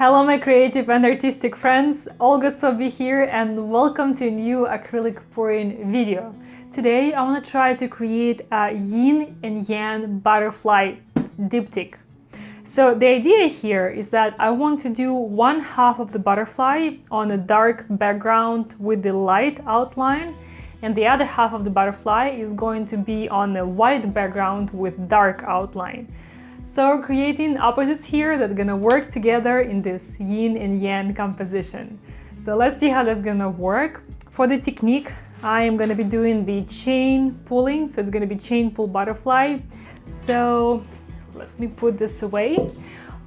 Hello my creative and artistic friends, Olga Soby here and welcome to a new acrylic pouring video. Today I want to try to create a yin and yang butterfly diptych. So the idea here is that I want to do one half of the butterfly on a dark background with the light outline, and the other half of the butterfly is going to be on a white background with dark outline. So we're creating opposites here that are gonna work together in this yin and yang composition. So let's see how that's gonna work. For the technique, I am gonna be doing the chain pulling, so it's gonna be chain pull butterfly. So let me put this away.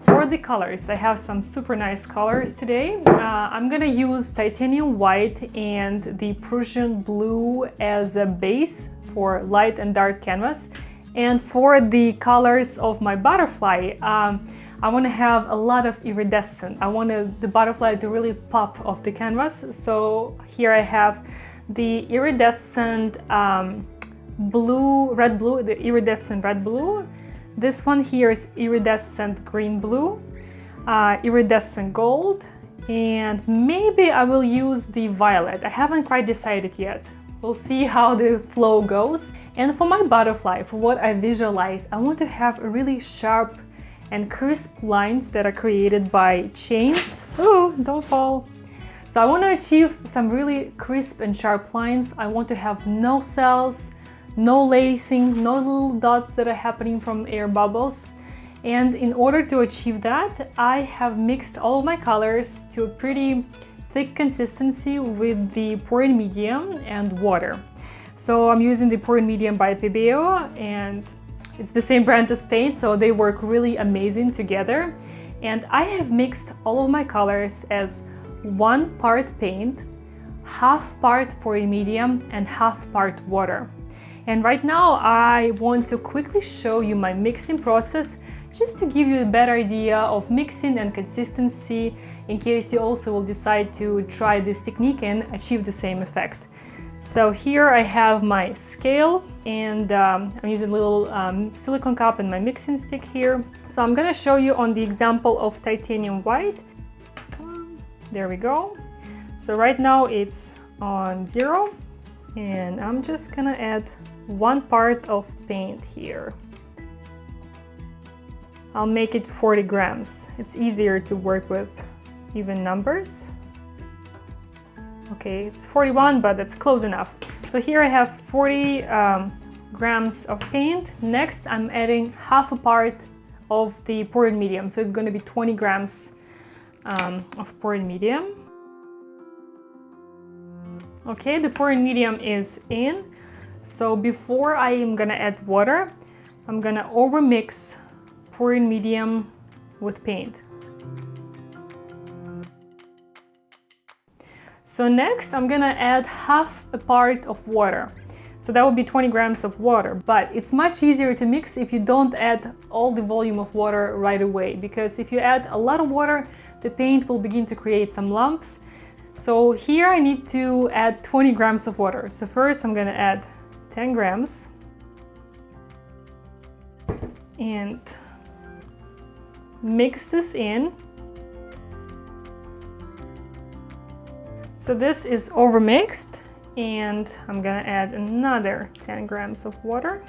For the colors, I have some super nice colors today. I'm gonna use titanium white and the Prussian blue as a base for light and dark canvas. And for the colors of my butterfly, I want to have a lot of iridescent. I want the butterfly to really pop off the canvas. So here I have the iridescent red blue, the iridescent red blue. This one here is iridescent green blue, iridescent gold, and maybe I will use the violet. I haven't quite decided yet. We'll see how the flow goes. And for my butterfly, for what I visualize, I want to have really sharp and crisp lines that are created by chains. Ooh, don't fall. So I want to achieve some really crisp and sharp lines. I want to have no cells, no lacing, no little dots that are happening from air bubbles. And in order to achieve that, I have mixed all of my colors to a pretty thick consistency with the pouring medium and water. So I'm using the pouring medium by Pebeo, and it's the same brand as paint, so they work really amazing together. And I have mixed all of my colors as 1 part paint, half part pouring medium, and half part water. And right now I want to quickly show you my mixing process, just to give you a better idea of mixing and consistency, in case you also will decide to try this technique and achieve the same effect. So here I have my scale, and I'm using a little silicone cup and my mixing stick here. So I'm gonna show you on the example of titanium white. There we go. So right now it's on 0, and I'm just gonna add 1 part of paint here. I'll make it 40 grams. It's easier to work with even numbers. Okay, it's 41, but that's close enough. So here I have 40 grams of paint. Next, I'm adding half a part of the pouring medium. So it's going to be 20 grams of pouring medium. Okay, the pouring medium is in. So before I am going to add water, I'm going to overmix pouring medium with paint. So next I'm gonna add half a part of water. So that would be 20 grams of water, but it's much easier to mix if you don't add all the volume of water right away, because if you add a lot of water, the paint will begin to create some lumps. So here I need to add 20 grams of water. So first I'm gonna add 10 grams and mix this in. So this is overmixed, and I'm gonna add another 10 grams of water.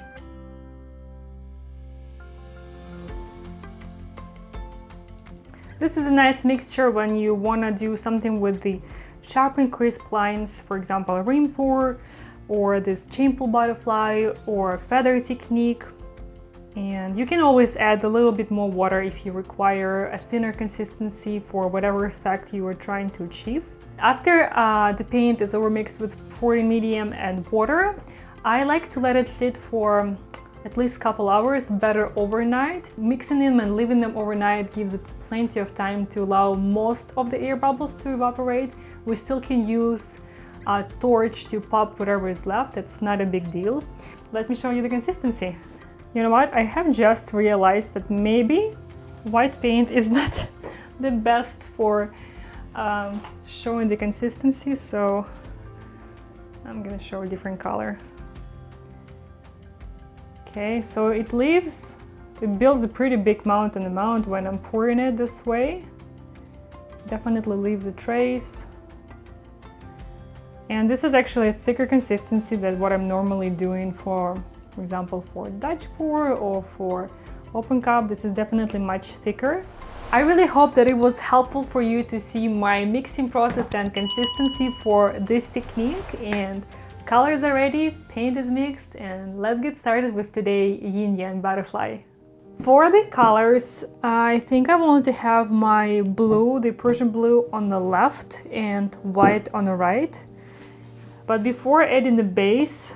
This is a nice mixture when you wanna do something with the sharp and crisp lines, for example, a rim pour, or this chain pull butterfly, or feather technique. And you can always add a little bit more water if you require a thinner consistency for whatever effect you are trying to achieve. After the paint is overmixed with pouring medium and water, I like to let it sit for at least a couple hours, better overnight. Mixing them and leaving them overnight gives it plenty of time to allow most of the air bubbles to evaporate. We still can use a torch to pop whatever is left. It's not a big deal. Let me show you the consistency. You know what? I have just realized that maybe white paint is not the best for showing the consistency, so I'm gonna show a different color. Okay, so it builds a pretty big mountain amount when I'm pouring it this way. definitely leaves a trace. And this is actually a thicker consistency than what I'm normally doing for example, for Dutch pour or for open cup. This is definitely much thicker. I really hope that it was helpful for you to see my mixing process and consistency for this technique. And colors are ready, paint is mixed, and let's get started with today's yin yang butterfly. For the colors, I think I want to have my blue, the Persian blue, on the left and white on the right. But before adding the base,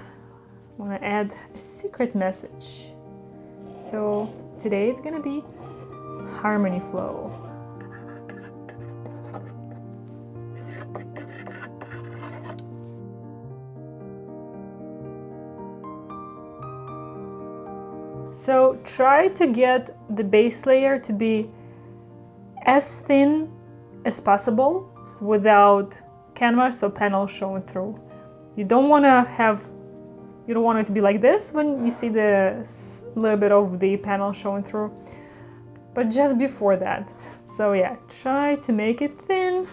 I want to add a secret message. So today it's gonna be harmony flow. So try to get the base layer to be as thin as possible without canvas or panel showing through. You don't want it to be like this when you see the little bit of the panel showing through, but just before that. So yeah, try to make it thin.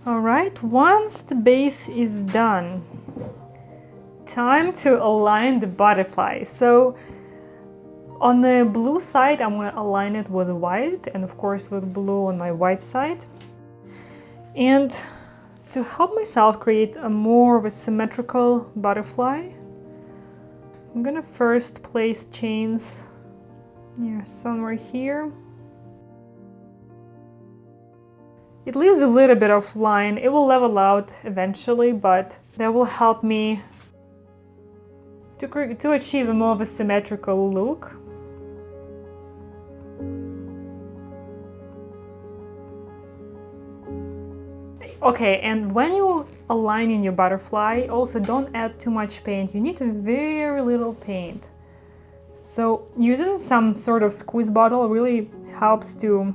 Alright, once the base is done, time to align the butterfly. So on the blue side, I'm going to align it with white, and of course with blue on my white side. And to help myself create a more of a symmetrical butterfly, I'm going to first place chains somewhere here. It leaves a little bit of line. It will level out eventually, but that will help me to achieve a more of a symmetrical look. Okay, and when you align your butterfly, also don't add too much paint. You need very little paint. So using some sort of squeeze bottle really helps to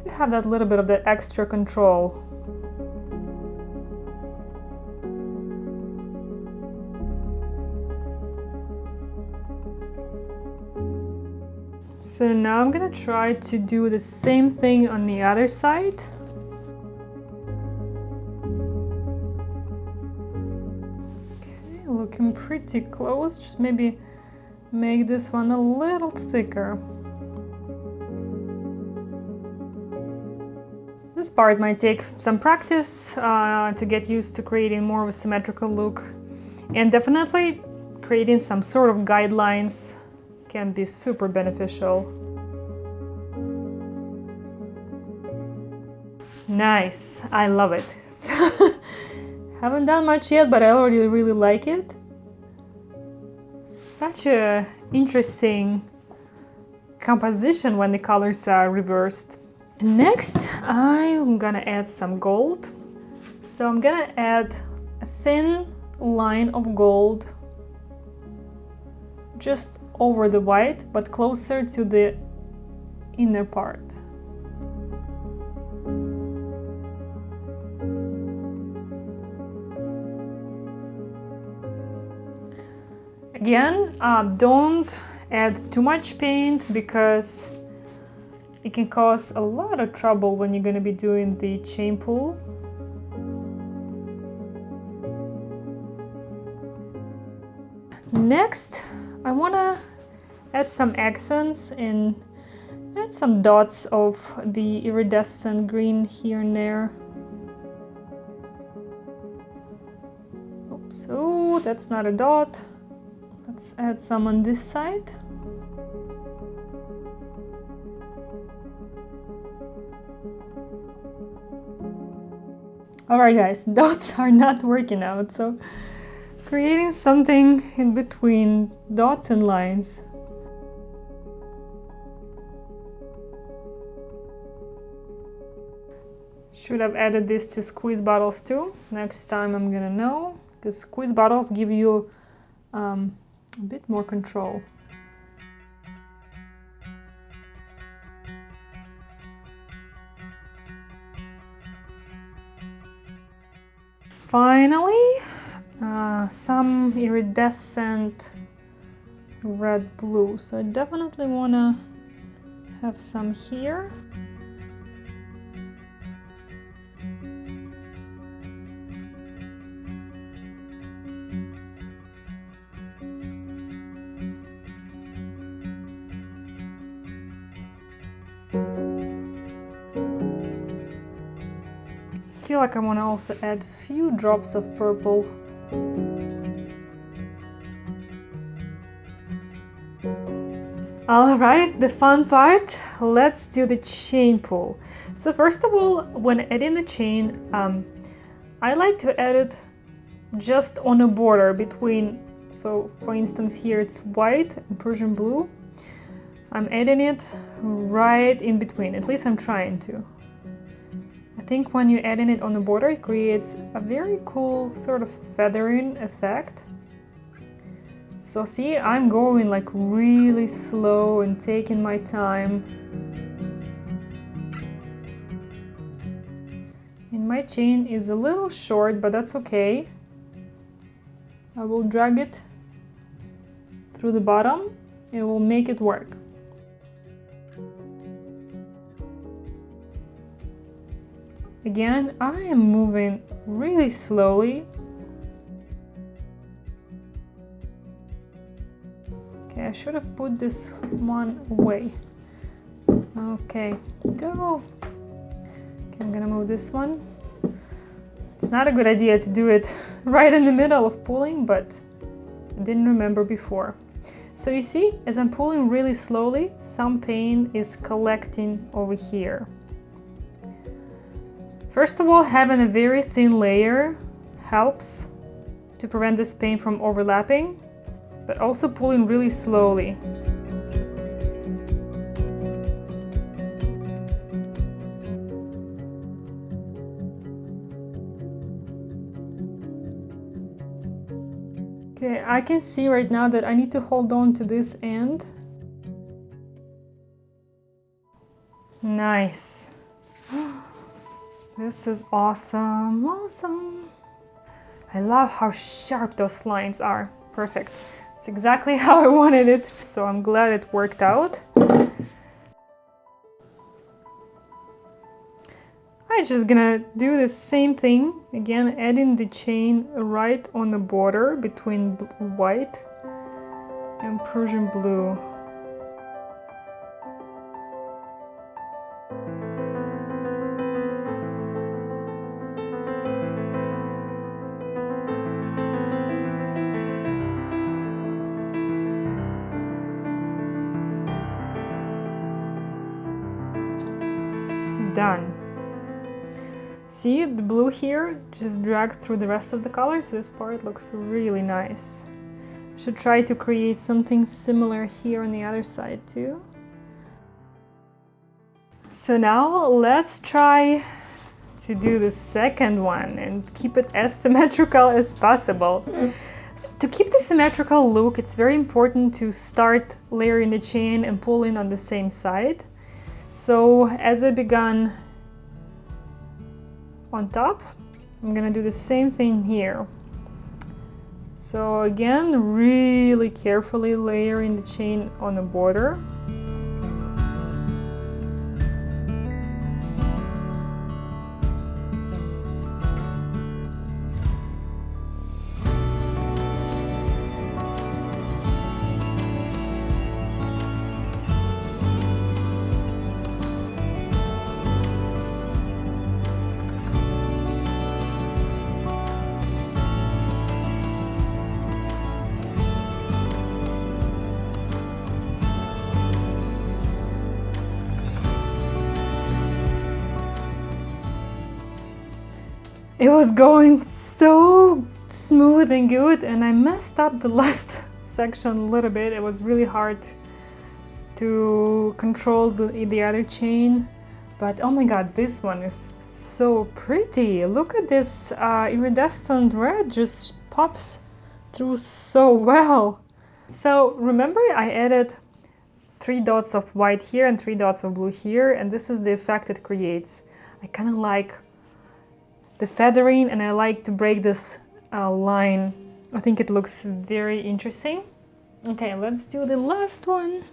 have that little bit of the extra control. So now I'm gonna try to do the same thing on the other side. Okay, looking pretty close. Just maybe make this one a little thicker. This part might take some practice to get used to creating more of a symmetrical look, and definitely creating some sort of guidelines can be super beneficial. Nice, I love it. Haven't done much yet, but I already really like it. Such a interesting composition when the colors are reversed. Next, I'm gonna add some gold. So I'm gonna add a thin line of gold just over the white, but closer to the inner part. Again, don't add too much paint because it can cause a lot of trouble when you're going to be doing the chain pull. Next, I want to add some accents and add some dots of the iridescent green here and there. Oops, oh, that's not a dot. Let's add some on this side. Alright guys, dots are not working out, so creating something in between dots and lines. Should have added this to squeeze bottles too. Next time I'm gonna know, because squeeze bottles give you a bit more control. finally, some iridescent red blue. So I definitely want to have some here. I feel like I want to also add a few drops of purple. All right, the fun part, let's do the chain pull. So first of all, when adding the chain, I like to add it just on a border between, so for instance here it's white and Persian blue. I'm adding it right in between, at least I'm trying to. I think when you're adding it on the border, it creates a very cool sort of feathering effect. So see, I'm going like really slow and taking my time. And my chain is a little short, but that's okay. I will drag it through the bottom. It will make it work. Again, I am moving really slowly. Okay, I should have put this one away. Okay, go. Okay, I'm gonna move this one. It's not a good idea to do it right in the middle of pulling, but I didn't remember before. So you see, as I'm pulling really slowly, some paint is collecting over here. First of all, having a very thin layer helps to prevent this paint from overlapping, but also pulling really slowly. Okay, I can see right now that I need to hold on to this end. Nice. This is awesome, awesome. I love how sharp those lines are. Perfect. It's exactly how I wanted it, so I'm glad it worked out. I'm just gonna do the same thing, again adding the chain right on the border between white and Persian blue. Done. See the blue here just dragged through the rest of the colors. This part looks really nice. I should try to create something similar here on the other side too. So now let's try to do the second one and keep it as symmetrical as possible. To keep the symmetrical look, it's very important to start layering the chain and pulling on the same side. So as I began on top, I'm gonna do the same thing here. So again, really carefully layering the chain on the border. It was going so smooth and good, and I messed up the last section a little bit. It was really hard to control the other chain, but oh my god, this one is so pretty. Look at this iridescent red, just pops through so well. So remember I added 3 dots of white here and 3 dots of blue here, and this is the effect it creates. I kind of like the feathering, and I like to break this line. I think it looks very interesting. Okay, let's do the last one.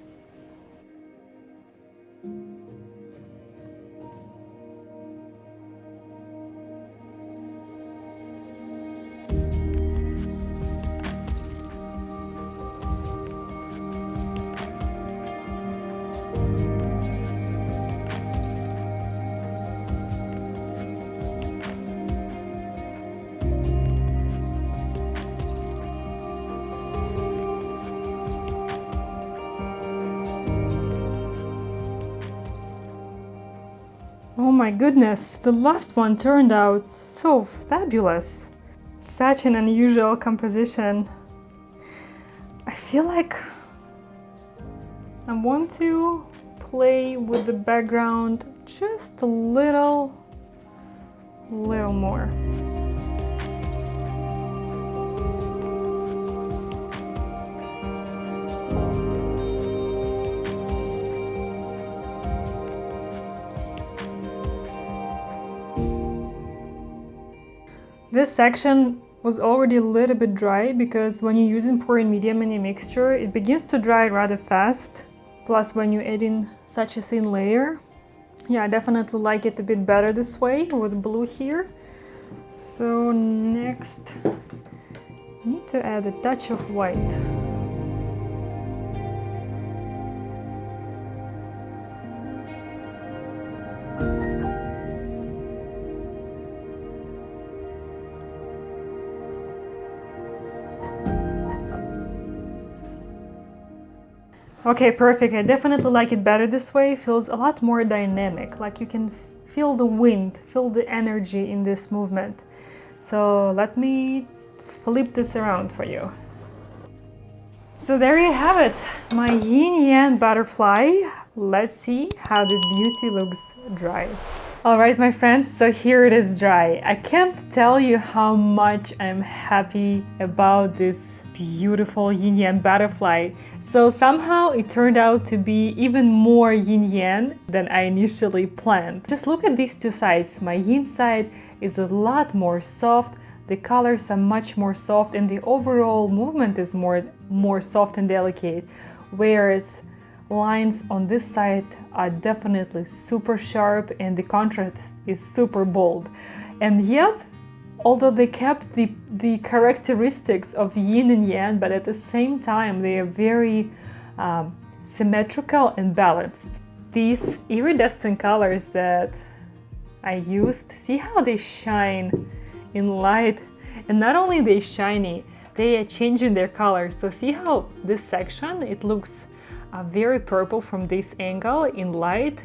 Oh my goodness, the last one turned out so fabulous. Such an unusual composition. I feel like I want to play with the background just a little more. This section was already a little bit dry because when you're using pouring medium in your mixture, it begins to dry rather fast. Plus, when you add in such a thin layer, yeah, I definitely like it a bit better this way with blue here. So next, need to add a touch of white. Okay, perfect. I definitely like it better this way. It feels a lot more dynamic, like you can feel the wind, feel the energy in this movement. So let me flip this around for you. So there you have it, my yin-yang butterfly. Let's see how this beauty looks dry. All right, my friends, so here it is dry. I can't tell you how much I'm happy about this beautiful yin-yang butterfly. So somehow it turned out to be even more yin-yang than I initially planned. Just look at these two sides. My yin side is a lot more soft, the colors are much more soft, and the overall movement is more soft and delicate, whereas lines on this side are definitely super sharp and the contrast is super bold. And yet, although they kept the characteristics of yin and yang, but at the same time they are very symmetrical and balanced. These iridescent colors that I used, see how they shine in light, and not only they shiny, they are changing their colors. So see how this section, it looks very purple from this angle in light,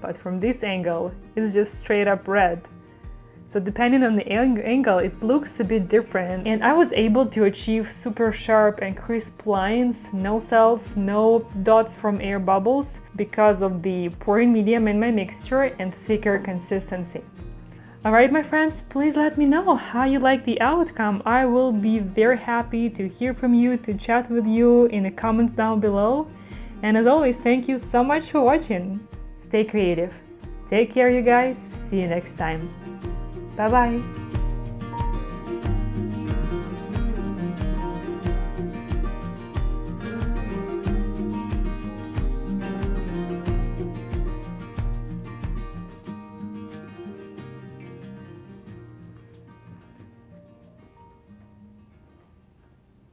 but from this angle it's just straight up red. So depending on the angle, it looks a bit different. And I was able to achieve super sharp and crisp lines, no cells, no dots from air bubbles, because of the pouring medium in my mixture and thicker consistency. Alright, my friends, please let me know how you like the outcome. I will be very happy to hear from you, to chat with you in the comments down below. And as always, thank you so much for watching. Stay creative. Take care, you guys. See you next time. Bye-bye.